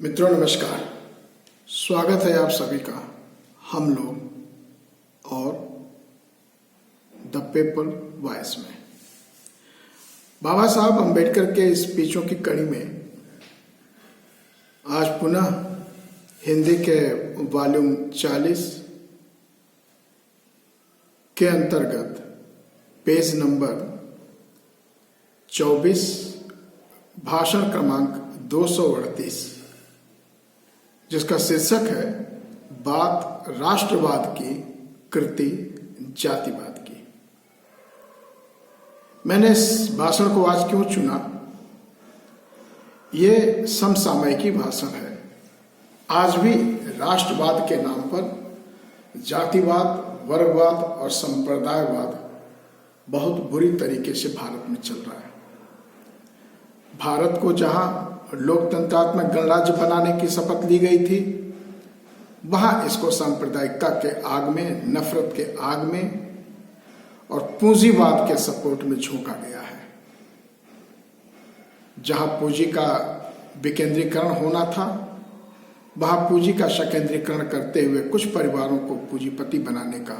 मित्रों नमस्कार। स्वागत है आप सभी का हम लोग और द पीपल वॉइस में। बाबा साहब अंबेडकर के स्पीचों की कड़ी में आज पुनः हिंदी के वॉल्यूम 40 के अंतर्गत पेज नंबर 24 भाषण क्रमांक 238 जिसका शीर्षक है बात राष्ट्रवाद की, कृति जातिवाद की। मैंने इस भाषण को आज क्यों चुना? ये समसामयिकी भाषण है। आज भी राष्ट्रवाद के नाम पर जातिवाद, वर्गवाद और संप्रदायवाद बहुत बुरी तरीके से भारत में चल रहा है। भारत को जहां लोकतंत्रात्मक गणराज्य बनाने की शपथ ली गई थी, वहां इसको सांप्रदायिकता के आग में, नफरत के आग में और पूंजीवाद के सपोर्ट में झोंका गया है। जहां पूंजी का विकेंद्रीकरण होना था, वहां पूंजी का सकेंद्रीकरण करते हुए कुछ परिवारों को पूंजीपति बनाने का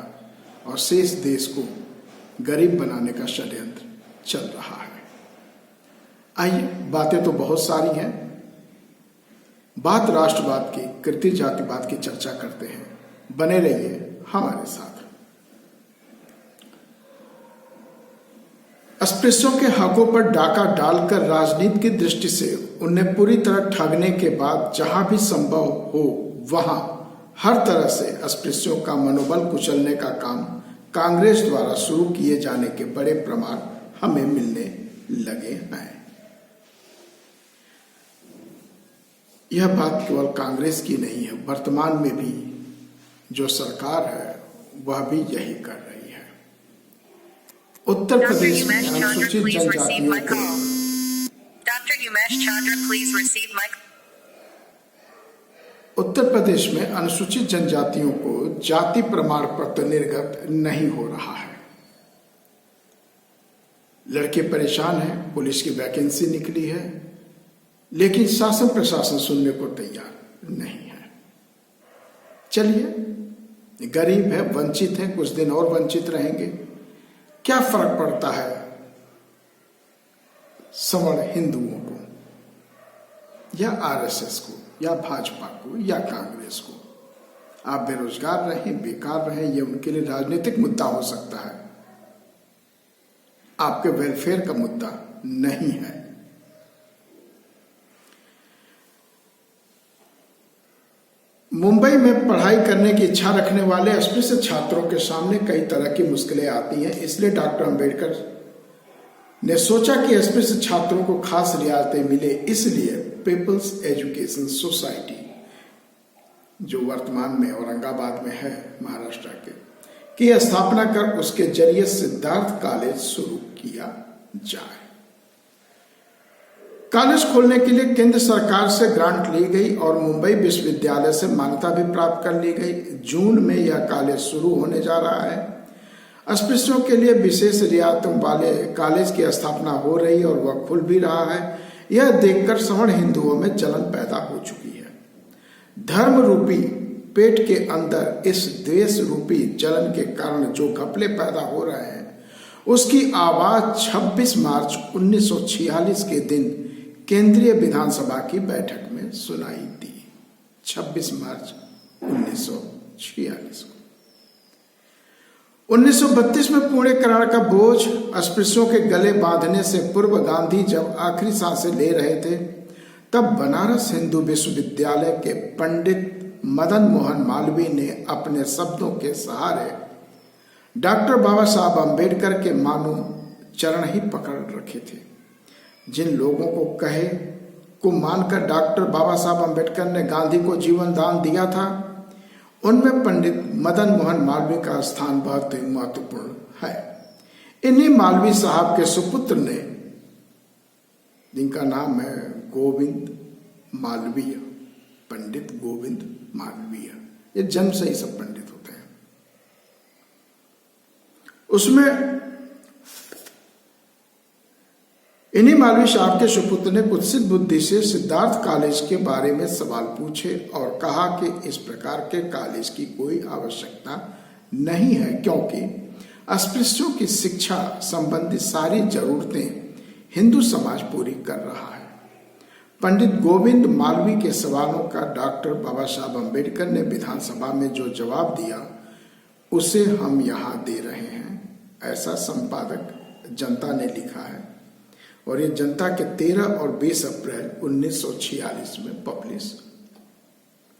और शेष देश को गरीब बनाने का षड्यंत्र चल रहा है। आइए, बातें तो बहुत सारी हैं। बात राष्ट्रवाद की, कृति जातिवाद की चर्चा करते हैं। बने रहिए हमारे साथ। अस्पृश्यों के हकों पर डाका डालकर राजनीति की दृष्टि से उन्हें पूरी तरह ठगने के बाद जहां भी संभव हो वहां हर तरह से अस्पृश्यों का मनोबल कुचलने का काम कांग्रेस द्वारा शुरू किए जाने के बड़े प्रमाण हमें मिलने लगे हैं। यह बात केवल कांग्रेस की नहीं है, वर्तमान में भी जो सरकार है वह भी यही कर रही है। उत्तर प्रदेश में अनुसूचित जनजातियों को जाति प्रमाण पत्र निर्गत नहीं हो रहा है। लड़के परेशान हैं, पुलिस की वैकेंसी निकली है, लेकिन शासन प्रशासन सुनने को तैयार नहीं है। चलिए, गरीब है, वंचित है, कुछ दिन और वंचित रहेंगे। क्या फर्क पड़ता है सवर्ण हिंदुओं को या आरएसएस को या भाजपा को या कांग्रेस को? आप बेरोजगार रहें, बेकार रहें, यह उनके लिए राजनीतिक मुद्दा हो सकता है, आपके वेलफेयर का मुद्दा नहीं है। मुंबई में पढ़ाई करने की इच्छा रखने वाले अस्पृश्य छात्रों के सामने कई तरह की मुश्किलें आती हैं। इसलिए डॉक्टर अंबेडकर ने सोचा कि अस्पृश्य छात्रों को खास रियायतें मिले। इसलिए पीपल्स एजुकेशन सोसाइटी, जो वर्तमान में औरंगाबाद में है, महाराष्ट्र की स्थापना कर उसके जरिए सिद्धार्थ कॉलेज शुरू किया जाए। कॉलेज खोलने के लिए केंद्र सरकार से ग्रांट ली गई और मुंबई विश्वविद्यालय से मान्यता भी प्राप्त कर ली गई। जून में यह कॉलेज शुरू होने जा रहा है। अस्पृश्यों के लिए विशेष रियायतों वाले कॉलेज की स्थापना हो रही और वह खुल भी रहा है। यह देखकर सवर्ण हिंदुओं में जलन पैदा हो चुकी है। धर्म रूपी पेट के अंदर इस द्वेष रूपी जलन के कारण जो घपले पैदा हो रहे हैं, उसकी आवाज 26 मार्च 1946 के दिन केंद्रीय विधानसभा की बैठक में सुनाई दी। 26 मार्च 1946 को 1932 में पुणेकरण का बोझ अस्पृश्यों के गले बांधने से पूर्व गांधी जब आखिरी सांसें ले रहे थे, तब बनारस हिंदू विश्वविद्यालय के पंडित मदन मोहन मालवीय ने अपने शब्दों के सहारे डॉक्टर बाबा साहब अंबेडकर के मानो चरण ही पकड़ रखे थे। जिन लोगों को कहे को मानकर डॉक्टर बाबा साहब अंबेडकर ने गांधी को जीवन दान दिया था, उनमें पंडित मदन मोहन मालवीय का स्थान बहुत ही महत्वपूर्ण है। इन्हीं मालवीय साहब के सुपुत्र ने, जिनका नाम है गोविंद मालवीय, पंडित गोविंद मालवीय, ये जन्म से ही सब पंडित होते हैं, उसमें इन्हीं मालवीय साहब के सुपुत्र ने कुत्सित बुद्धि से सिद्धार्थ कॉलेज के बारे में सवाल पूछे और कहा कि इस प्रकार के कॉलेज की कोई आवश्यकता नहीं है, क्योंकि अस्पृश्यों की शिक्षा संबंधी सारी जरूरतें हिंदू समाज पूरी कर रहा है। पंडित गोविंद मालवीय के सवालों का डॉक्टर बाबा साहब अम्बेडकर ने विधानसभा में जो जवाब दिया उसे हम यहाँ दे रहे हैं, ऐसा संपादक जनता ने लिखा है और ये जनता के 13 और 20 अप्रैल 1946 में पब्लिश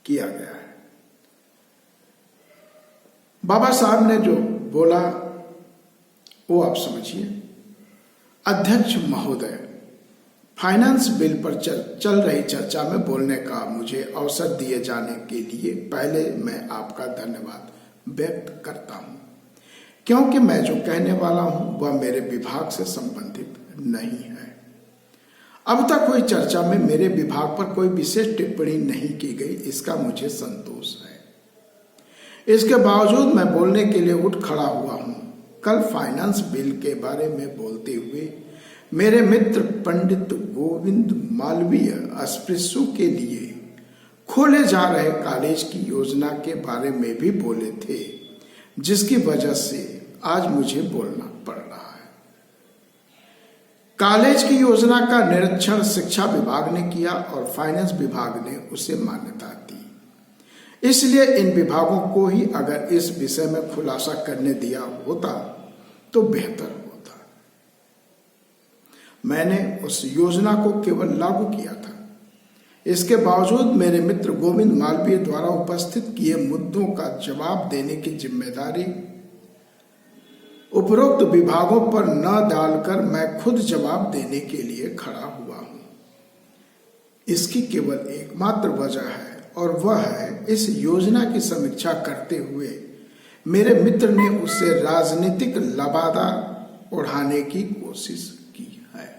किया गया है। बाबा साहब ने जो बोला वो आप समझिए। अध्यक्ष महोदय, फाइनेंस बिल पर चल रही चर्चा में बोलने का मुझे अवसर दिए जाने के लिए पहले मैं आपका धन्यवाद व्यक्त करता हूं, क्योंकि मैं जो कहने वाला हूं वह मेरे विभाग से संबंधित नहीं है। अब तक हुई चर्चा में मेरे विभाग पर कोई विशेष टिप्पणी नहीं की गई, इसका मुझे संतोष है। इसके बावजूद मैं बोलने के लिए उठ खड़ा हुआ हूं। कल फाइनेंस बिल के बारे में बोलते हुए मेरे मित्र पंडित गोविंद मालवीय अस्पृश्यों के लिए खोले जा रहे कॉलेज की योजना के बारे में भी बोले थे, जिसकी वजह से आज मुझे बोलना पड़ रहा है। कॉलेज की योजना का निरीक्षण शिक्षा विभाग ने किया और फाइनेंस विभाग ने उसे मान्यता दी। इसलिए इन विभागों को ही अगर इस विषय में खुलासा करने दिया होता तो बेहतर होता। मैंने उस योजना को केवल लागू किया था। इसके बावजूद मेरे मित्र गोविंद मालवीय द्वारा उपस्थित किए मुद्दों का जवाब देने की जिम्मेदारी उपरोक्त विभागों पर न डालकर मैं खुद जवाब देने के लिए खड़ा हुआ हूं। इसकी केवल एकमात्र वजह है और वह है इस योजना की समीक्षा करते हुए मेरे मित्र ने उससे राजनीतिक लबादा उड़ाने की कोशिश की है।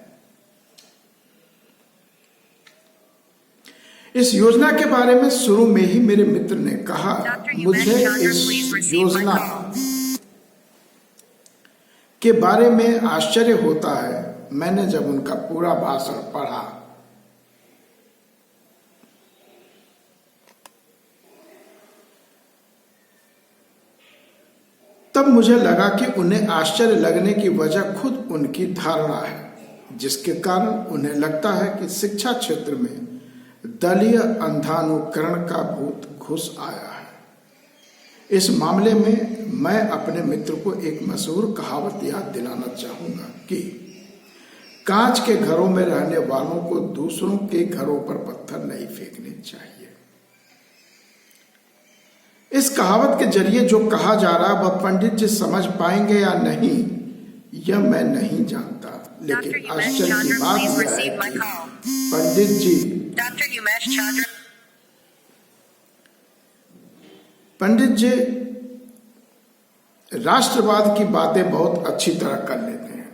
इस योजना के बारे में शुरू में ही मेरे मित्र ने कहा, मुझे इस योजना के बारे में आश्चर्य होता है। मैंने जब उनका पूरा भाषण पढ़ा तब मुझे लगा कि उन्हें आश्चर्य लगने की वजह खुद उनकी धारणा है, जिसके कारण उन्हें लगता है कि शिक्षा क्षेत्र में दलीय अंधानुकरण का भूत घुस आया है। इस मामले में मैं अपने मित्र को एक मशहूर कहावत याद दिलाना चाहूंगा कि कांच के घरों में रहने वालों को दूसरों के घरों पर पत्थर नहीं फेंकने चाहिए। इस कहावत के जरिए जो कहा जा रहा वह पंडित जी समझ पाएंगे या नहीं यह मैं नहीं जानता, लेकिन आश्चर्य की बात यह है कि पंडित जी राष्ट्रवाद की बातें बहुत अच्छी तरह कर लेते हैं।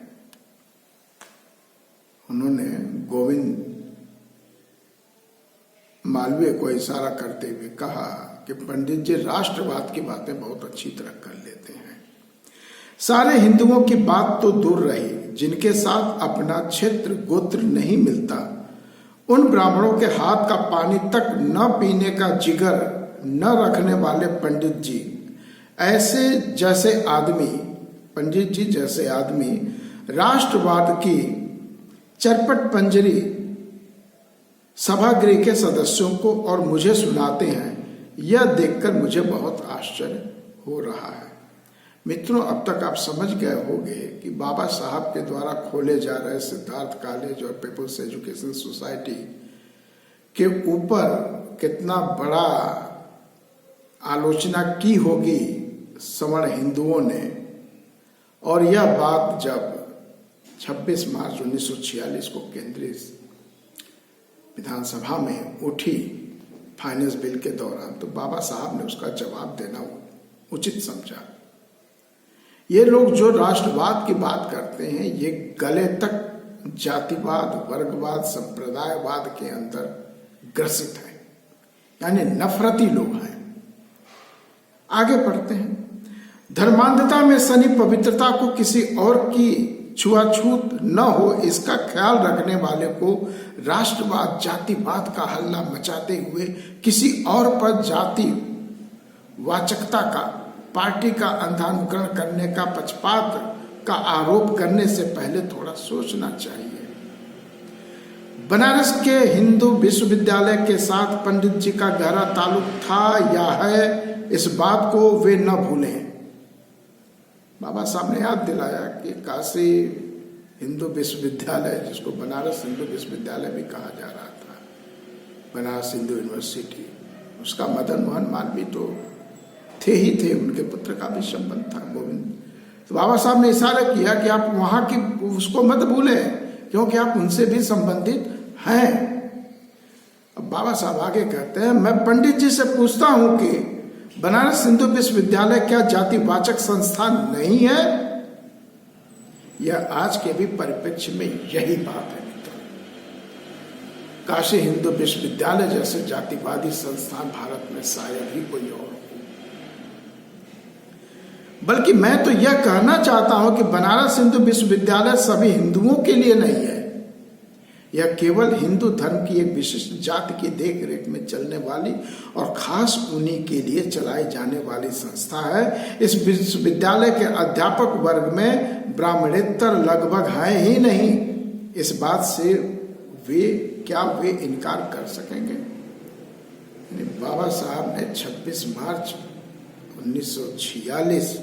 उन्होंने गोविंद मालवीय को इशारा करते हुए कहा कि पंडित जी राष्ट्रवाद की बातें बहुत अच्छी तरह कर लेते हैं। सारे हिंदुओं की बात तो दूर रही, जिनके साथ अपना क्षेत्र गोत्र नहीं मिलता, उन ब्राह्मणों के हाथ का पानी तक न पीने का जिगर न रखने वाले पंडित जी जैसे आदमी राष्ट्रवाद की चरपट पंजरी सभागृह के सदस्यों को और मुझे सुनाते हैं, यह देखकर मुझे बहुत आश्चर्य हो रहा है। मित्रों, अब तक आप समझ गए होंगे कि बाबा साहब के द्वारा खोले जा रहे सिद्धार्थ कॉलेज और पीपुल्स एजुकेशन सोसाइटी के ऊपर कितना बड़ा आलोचना की होगी सवर्ण हिंदुओं ने। और यह बात जब 26 मार्च 1946 को केंद्रीय विधानसभा में उठी फाइनेंस बिल के दौरान, तो बाबा साहब ने उसका जवाब देना उचित समझा। ये लोग जो राष्ट्रवाद की बात करते हैं, ये गले तक जातिवाद, वर्गवाद, संप्रदायवाद के अंदर ग्रसित है, यानी नफरती लोग हैं। आगे पढ़ते हैं। धर्मांधता में सनी पवित्रता को किसी और की छुआछूत न हो इसका ख्याल रखने वाले को राष्ट्रवाद जातिवाद का हल्ला मचाते हुए किसी और पर जाति वाचकता का पार्टी का अंधानुकरण करने का पक्षपात का आरोप करने से पहले थोड़ा सोचना चाहिए। बनारस के हिंदू विश्वविद्यालय के साथ पंडित जी का गहरा ताल्लुक था या है, इस बात को वे न भूलें। बाबा साहब ने याद दिलाया कि काशी हिंदू विश्वविद्यालय, जिसको बनारस हिंदू विश्वविद्यालय भी कहा जा रहा था, बनारस हिंदू यूनिवर्सिटी, उसका मदन मोहन मालवीय तो थे ही थे, उनके पुत्र का भी संबंध था गोविंद। तो बाबा साहब ने इशारा किया कि आप वहां की उसको मत भूलें, क्योंकि आप उनसे भी संबंधित हैं। अब बाबा साहब आगे कहते हैं, मैं पंडित जी से पूछता हूं कि बनारस हिंदू विश्वविद्यालय क्या जातिवाचक संस्थान नहीं है? यह आज के भी परिप्रेक्ष्य में यही बात है मित्रों। काशी हिंदू विश्वविद्यालय जैसे जातिवादी संस्थान भारत में शायद ही कोई और हो। बल्कि मैं तो यह कहना चाहता हूं कि बनारस हिंदू विश्वविद्यालय सभी हिंदुओं के लिए नहीं है। यह केवल हिंदू धर्म की एक विशिष्ट जाति की देख रेख में चलने वाली और खास उन्हीं के लिए चलाई जाने वाली संस्था है। इस विश्वविद्यालय के अध्यापक वर्ग में ब्राह्मणेतर लगभग है ही नहीं। इस बात से वे इनकार कर सकेंगे? बाबा साहब ने 26 मार्च 1946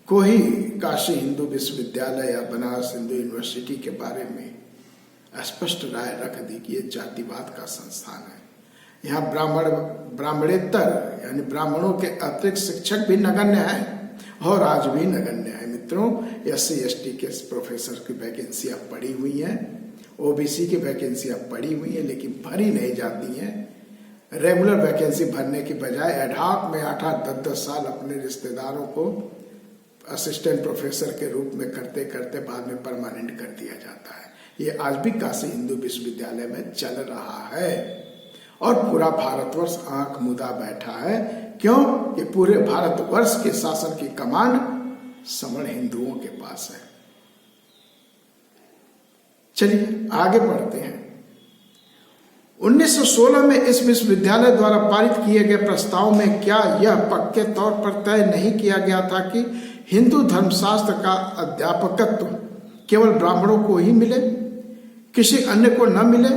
को ही काशी हिंदू विश्वविद्यालय या बनारस हिंदू यूनिवर्सिटी के बारे में स्पष्ट राय रख दी कि यह जातिवाद का संस्थान है। यहाँ ब्राह्मणेतर यानी ब्राह्मणों के अतिरिक्त शिक्षक भी नगण्य हैं और आज भी नगण्य है मित्रों। SC ST के प्रोफेसर की वैकेंसियां पड़ी हुई हैं, OBC की वैकेंसियां पड़ी हुई हैं, लेकिन भरी नहीं जाती हैं। रेगुलर वैकेंसी भरने की बजाय एडहॉक में 8-10 साल अपने रिश्तेदारों को असिस्टेंट प्रोफेसर के रूप में करते करते बाद में परमानेंट कर दिया जाता है। ये आज भी काशी हिंदू विश्वविद्यालय में चल रहा है और पूरा भारतवर्ष आंख मुदा बैठा है। क्यों? कि पूरे भारतवर्ष के शासन की कमांड सवर्ण हिंदुओं के पास है। चलिए आगे बढ़ते हैं। 1916 में इस विश्वविद्यालय द्वारा पारित किए गए प्रस्ताव में क्या यह पक्के तौर पर तय नहीं किया गया था कि हिंदू धर्मशास्त्र का अध्यापकत्व केवल ब्राह्मणों को ही मिले, किसी अन्य को न मिले,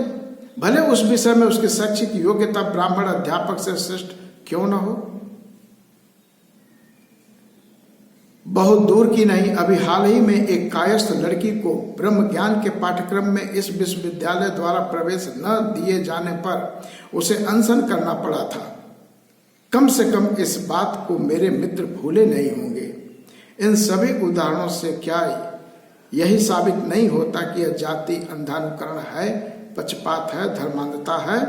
भले उस विषय में उसकी शैक्षिक योग्यता ब्राह्मण अध्यापक से श्रेष्ठ क्यों न हो? बहुत दूर की नहीं, अभी हाल ही में एक कायस्थ लड़की को ब्रह्म ज्ञान के पाठ्यक्रम में इस विश्वविद्यालय द्वारा प्रवेश न दिए जाने पर उसे अनशन करना पड़ा था। कम से कम इस बात को मेरे मित्र भूले नहीं होंगे। इन सभी उदाहरणों से क्या यही साबित नहीं होता कि यह जाति अंधानुकरण है, पक्षपात है, धर्मांधता है?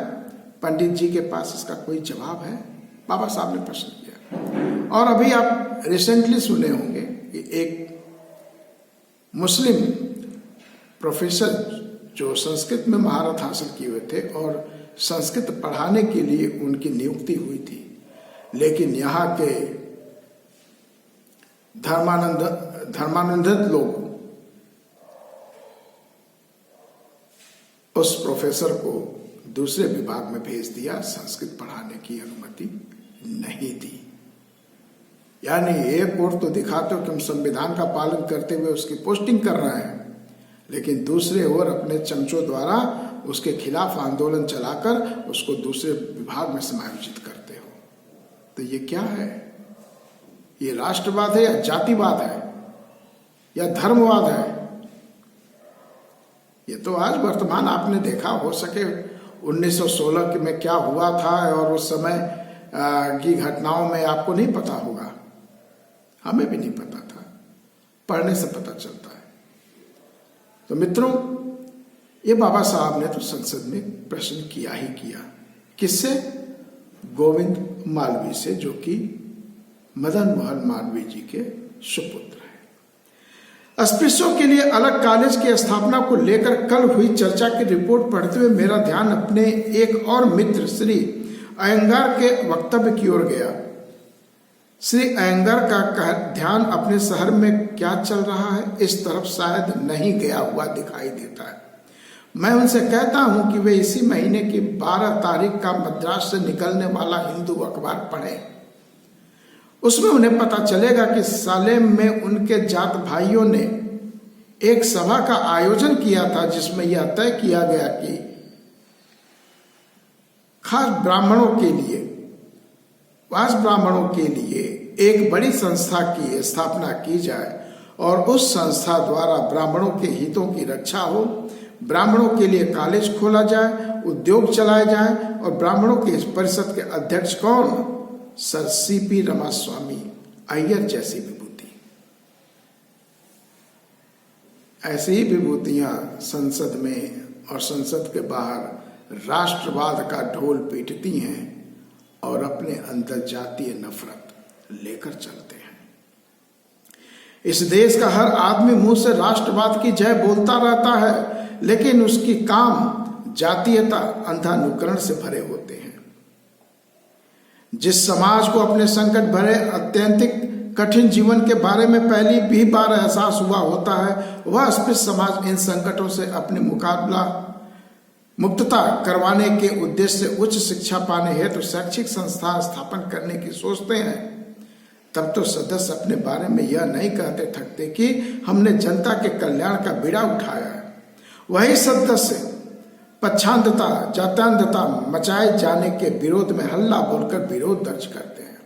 पंडित जी के पास इसका कोई जवाब है? बाबा साहब ने प्रश्न किया। और अभी आप रिसेंटली सुने होंगे कि एक मुस्लिम प्रोफेसर जो संस्कृत में महारत हासिल किए हुए थे और संस्कृत पढ़ाने के लिए उनकी नियुक्ति हुई थी, लेकिन यहाँ के धर्मानंदित लोग उस प्रोफेसर को दूसरे विभाग में भेज दिया, संस्कृत पढ़ाने की अनुमति नहीं दी। यानी एक ओर तो दिखाते हो कि हम संविधान का पालन करते हुए उसकी पोस्टिंग कर रहे हैं, लेकिन दूसरे ओर अपने चमचों द्वारा उसके खिलाफ आंदोलन चलाकर उसको दूसरे विभाग में समायोजित करते हो। तो ये क्या है? ये राष्ट्रवाद है या जातिवाद है या धर्मवाद है? ये तो आज वर्तमान आपने देखा, हो सके 1916 में क्या हुआ था और उस समय की घटनाओं में आपको नहीं पता होगा, हमें भी नहीं पता था, पढ़ने से पता चलता है। तो मित्रों, ये बाबा साहब ने तो संसद में प्रश्न किया ही किया। किससे? गोविंद मालवीय से, जो कि मदन मोहन मालवीय जी के सुपुत्र हैं। अस्पृश्यों के लिए अलग कॉलेज की स्थापना को लेकर कल हुई चर्चा की रिपोर्ट पढ़ते हुए मेरा ध्यान अपने एक और मित्र श्री अयंगार के वक्तव्य की ओर गया। श्री अयंगर का ध्यान अपने शहर में क्या चल रहा है इस तरफ शायद नहीं गया हुआ दिखाई देता है। मैं उनसे कहता हूं कि वे इसी महीने की 12 तारीख का मद्रास से निकलने वाला हिंदू अखबार पढ़ें। उसमें उन्हें पता चलेगा कि सालेम में उनके जात भाइयों ने एक सभा का आयोजन किया था जिसमें यह तय किया गया कि खास ब्राह्मणों के लिए एक बड़ी संस्था की स्थापना की जाए और उस संस्था द्वारा ब्राह्मणों के हितों की रक्षा हो, ब्राह्मणों के लिए कॉलेज खोला जाए, उद्योग चलाए जाए और ब्राह्मणों के इस परिषद के अध्यक्ष कौन? सर सीपी रामास्वामी अय्यर जैसी विभूति। ऐसी ही विभूतियां संसद में और संसद के बाहर राष्ट्रवाद का ढोल पीटती हैं और अपने अंदर जातीय नफरत लेकर चलते हैं। इस देश का हर आदमी मुंह से राष्ट्रवाद की जय बोलता रहता है, लेकिन उसकी काम जातीयता अंधानुकरण से भरे होते हैं। जिस समाज को अपने संकट भरे अत्यंतिक कठिन जीवन के बारे में पहली भी बार एहसास हुआ होता है, वह अस्पृश्य समाज इन संकटों से अपने मुक्तता करवाने के उद्देश्य से उच्च शिक्षा पाने हेतु शैक्षिक संस्थान स्थापन करने की सोचते हैं। तब तो सदस्य अपने बारे में यह नहीं कहते थकते कि हमने जनता के कल्याण का बीड़ा उठाया है। वही सदस्य पक्षांधता जात्यांधता मचाए जाने के विरोध में हल्ला बोलकर विरोध दर्ज करते हैं।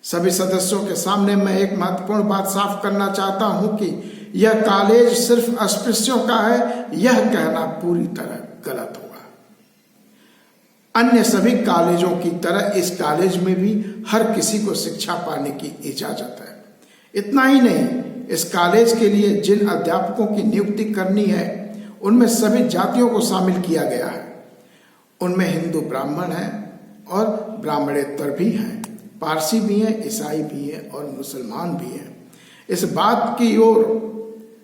सभी सदस्यों के सामने मैं एक महत्वपूर्ण बात साफ करना चाहता हूं कि यह कॉलेज सिर्फ अस्पृश्यों का है, यह कहना पूरी तरह गलत होगा। अन्य सभी कॉलेजों की तरह इस कॉलेज में भी हर किसी को शिक्षा पाने की इजाजत है। इतना ही नहीं, इस कॉलेज के लिए जिन अध्यापकों की नियुक्ति करनी है उनमें सभी जातियों को शामिल किया गया है। उनमें हिंदू ब्राह्मण हैं और ब्राह्मणेतर भी हैं, पारसी भी हैं, ईसाई भी हैं और मुसलमान भी हैं। इस बात की ओर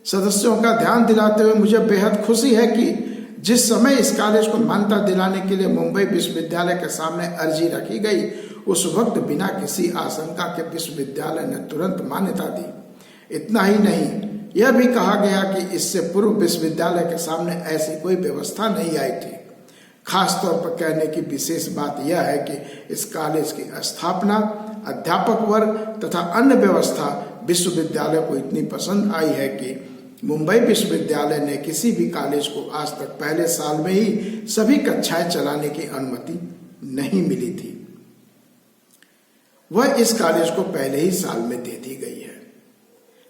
सदस्यों का ध्यान दिलाते हुए मुझे बेहद खुशी है कि जिस समय इस कॉलेज को मान्यता दिलाने के लिए मुंबई विश्वविद्यालय के सामने अर्जी रखी गई, उस वक्त बिना किसी आशंका के विश्वविद्यालय ने तुरंत मान्यता दी। इतना ही नहीं, यह भी कहा गया कि इससे पूर्व विश्वविद्यालय के सामने ऐसी कोई व्यवस्था नहीं आई थी। खास तौर पर कहने की विशेष बात यह है कि इस कॉलेज की स्थापना, अध्यापक वर्ग तथा अन्य व्यवस्था विश्वविद्यालय को इतनी पसंद आई है कि मुंबई विश्वविद्यालय ने किसी भी कॉलेज को आज तक पहले साल में ही सभी कक्षाएं चलाने की अनुमति नहीं मिली थी। वह इस कॉलेज को पहले ही साल में दे दी गई है।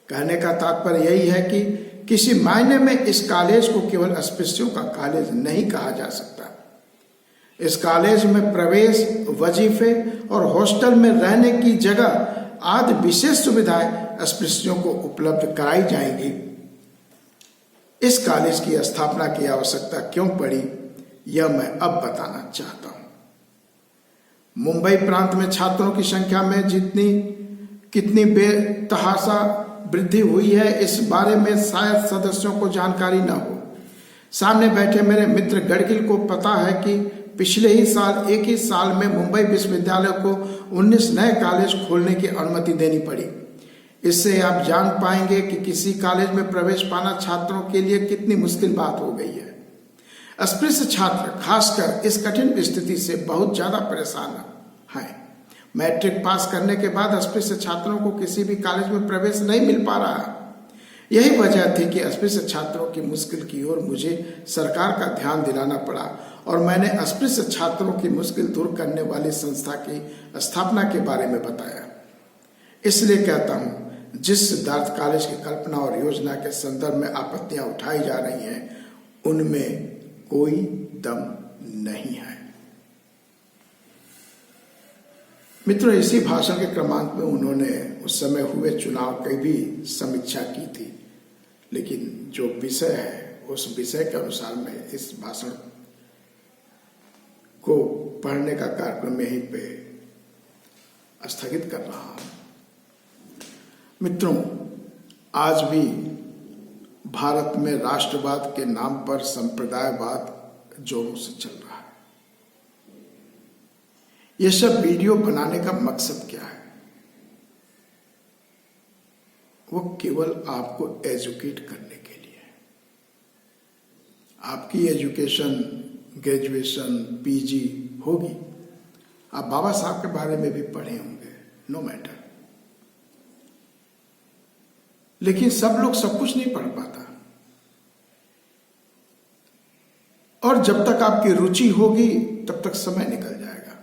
कहने का तात्पर्य यही है कि किसी मायने में इस कॉलेज को केवल अस्पृश्यों का कॉलेज नहीं कहा जा सकता। इस कॉलेज में प्रवेश, वजीफे और हॉस्टल में रहने की जगह आदि विशेष सुविधाएं अस्पृश्यों को उपलब्ध कराई जाएंगी। इस कॉलेज की स्थापना की आवश्यकता क्यों पड़ी, यह मैं अब बताना चाहता हूं। मुंबई प्रांत में छात्रों की संख्या में कितनी बेतहाशा वृद्धि हुई है, इस बारे में शायद सदस्यों को जानकारी न हो। सामने बैठे मेरे मित्र गडगिल को पता है कि पिछले ही साल एक ही साल में मुंबई विश्वविद्यालय को 19 नए कॉलेज खोलने की अनुमति देनी पड़ी। इससे आप जान पाएंगे कि किसी कॉलेज में प्रवेश पाना छात्रों के लिए कितनी मुश्किल बात हो गई है। अस्पृश्य छात्र खासकर इस कठिन स्थिति से बहुत ज्यादा परेशान हैं। मैट्रिक पास करने के बाद अस्पृश्य छात्रों को किसी भी कॉलेज में प्रवेश नहीं मिल पा रहा। यही वजह थी कि अस्पृश्य छात्रों की मुश्किल की ओर मुझे सरकार का ध्यान दिलाना पड़ा और मैंने अस्पृश्य छात्रों की मुश्किल दूर करने वाली संस्था की स्थापना के बारे में बताया। इसलिए कहता हूं, जिस सिद्धार्थ कॉलेज की कल्पना और योजना के संदर्भ में आपत्तियां उठाई जा रही हैं, उनमें कोई दम नहीं है। मित्रों, इसी भाषण के क्रमांक में उन्होंने उस समय हुए चुनाव की भी समीक्षा की थी, लेकिन जो विषय है उस विषय के अनुसार मैं इस भाषण को पढ़ने का कार्यक्रम यहीं पे स्थगित कर रहा हूं। मित्रों, आज भी भारत में राष्ट्रवाद के नाम पर संप्रदायवाद जोरों से चल रहा है। यह सब वीडियो बनाने का मकसद क्या है? वो केवल आपको एजुकेट करने के लिए है। आपकी एजुकेशन, ग्रेजुएशन, पीजी होगी, आप बाबा साहब के बारे में भी पढ़े होंगे, नो मैटर, लेकिन सब लोग सब कुछ नहीं पढ़ पाता। और जब तक आपकी रुचि होगी तब तक समय निकल जाएगा।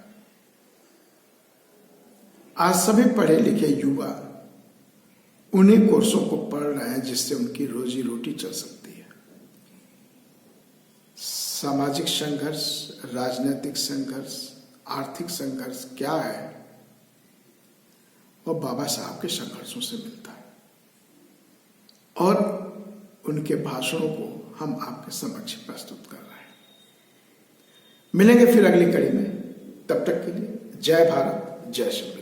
आज सभी पढ़े लिखे युवा उन्हीं कोर्सों को पढ़ रहे हैं जिससे उनकी रोजी रोटी चल सकती है। सामाजिक संघर्ष, राजनीतिक संघर्ष, आर्थिक संघर्ष क्या है, वो बाबा साहब के संघर्षों से मिलता है और उनके भाषणों को हम आपके समक्ष प्रस्तुत कर रहे हैं। मिलेंगे फिर अगली कड़ी में, तब तक के लिए जय भारत, जय श्री।